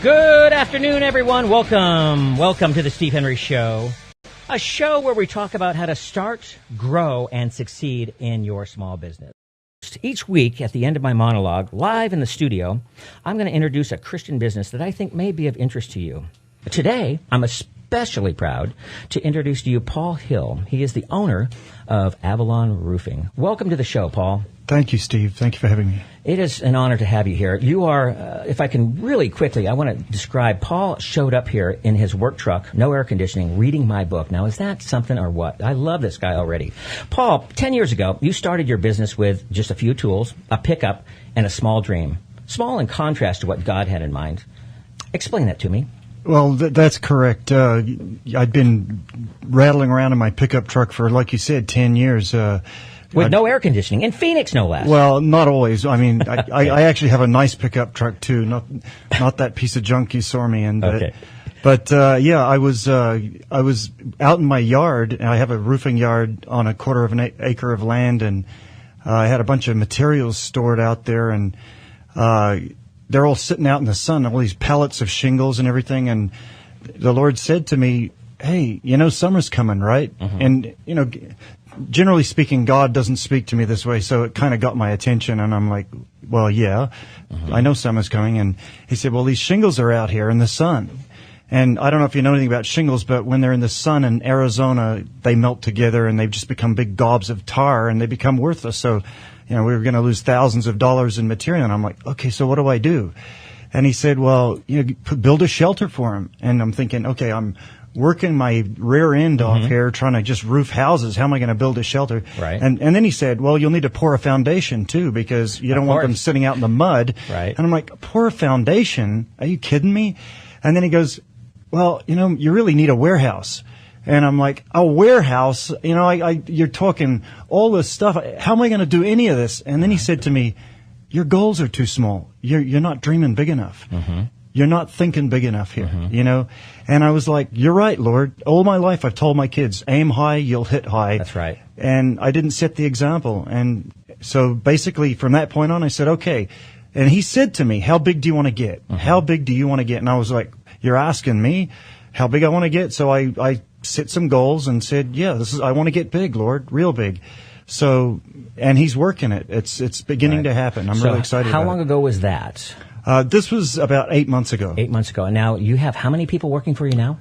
Good afternoon, everyone. Welcome to the Steve Henry Show, a show where we talk about how to start, grow, and succeed in your small business. Each week, at the end of my monologue, live in the studio, I'm going to introduce a Christian business that I think may be of interest to you. Today, I'm especially proud to introduce to you Paul Hill. He is the owner of Avalon Roofing. Welcome to the show, Paul. Thank you, Steve. Thank you for having me. It is an honor to have you here. You are, if I can really quickly, I want to describe, Paul showed up here in his work truck, no air conditioning, reading my book. Now, is that something or what? I love this guy already. Paul, 10 years ago, you started your business with just a few tools, a pickup, and a small dream. Small in contrast to what God had in mind. Explain that to me. Well, that's correct. I'd been rattling around in my pickup truck for, like you said, 10 years. With no air conditioning. In Phoenix, no less. Well, not always. I mean, I actually have a nice pickup truck, too. Not that piece of junk you saw me in. Okay. But yeah, I was out in my yard. And I have a roofing yard on a quarter of an acre of land, and I had a bunch of materials stored out there, and they're all sitting out in the sun, all these pallets of shingles and everything. And the Lord said to me, "Hey, summer's coming, right?" Mm-hmm. And, generally speaking, God doesn't speak to me this way, so it kind of got my attention, and I'm like, well, yeah, I know summer's coming. And he said, well, these shingles are out here in the sun. And I don't know if you know anything about shingles, but when they're in the sun in Arizona, they melt together, and they've just become big gobs of tar, and they become worthless. So, we were going to lose thousands of dollars in material. And I'm like, okay, so what do I do? And he said, well, build a shelter for them. And I'm thinking, okay, I'm working my rear end off here trying to just roof houses. How am I going to build a shelter? Right. And then he said, well, you'll need to pour a foundation too, because you don't want them sitting out in the mud. Right. And I'm like, pour a foundation? Are you kidding me? And then he goes, well, you really need a warehouse. And I'm like, a warehouse? You're talking all this stuff. How am I going to do any of this? And then he said to me, your goals are too small. You're not dreaming big enough. You're not thinking big enough here, And I was like, you're right, Lord. All my life I've told my kids, aim high, you'll hit high. That's right. And I didn't set the example. And so basically from that point on, I said, okay. And he said to me, how big do you want to get? How big do you want to get? And I was like, you're asking me how big I want to get? So I set some goals and said, yeah, I want to get big, Lord, real big. So, and he's working it. It's beginning to happen. I'm really excited about it. How long ago was that? This was about 8 months ago. 8 months ago. And now you have how many people working for you now?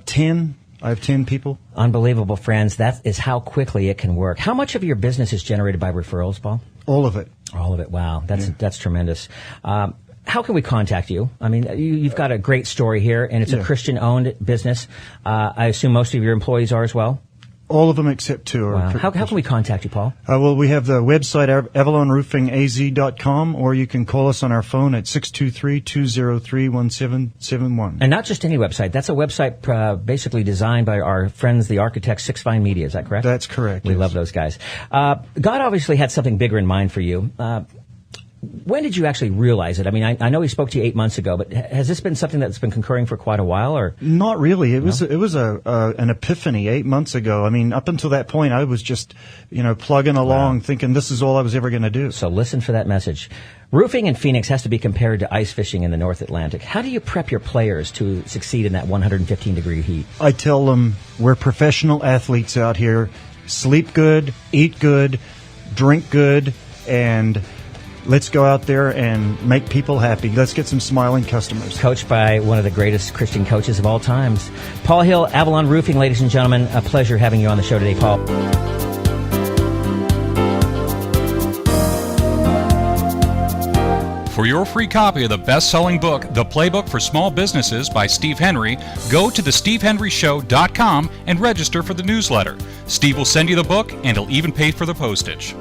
10. I have 10 people. Unbelievable, friends. That is how quickly it can work. How much of your business is generated by referrals, Paul? All of it. All of it. Wow. That's tremendous. How can we contact you? I mean, you've got a great story here, and it's a Christian-owned business. I assume most of your employees are as well? All of them except two. Wow. How can we contact you, Paul? Well, we have the website, avalonroofingaz.com, or you can call us on our phone at 623-203-1771. And not just any website. That's a website basically designed by our friends, the architects, Six Fine Media. Is that correct? That's correct. We love those guys. God obviously had something bigger in mind for you. When did you actually realize it? I mean, I know he spoke to you 8 months ago, but has this been something that's been concurring for quite a while, or not really? It was an epiphany 8 months ago. I mean, up until that point, I was just plugging along, thinking this is all I was ever going to do. So listen for that message. Roofing in Phoenix has to be compared to ice fishing in the North Atlantic. How do you prep your players to succeed in that 115-degree heat? I tell them we're professional athletes out here. Sleep good, eat good, drink good, and let's go out there and make people happy. Let's get some smiling customers. Coached by one of the greatest Christian coaches of all times. Paul Hill, Avalon Roofing, ladies and gentlemen. A pleasure having you on the show today, Paul. For your free copy of the best-selling book, The Playbook for Small Businesses by Steve Henry, go to thestevehenryshow.com and register for the newsletter. Steve will send you the book, and he'll even pay for the postage.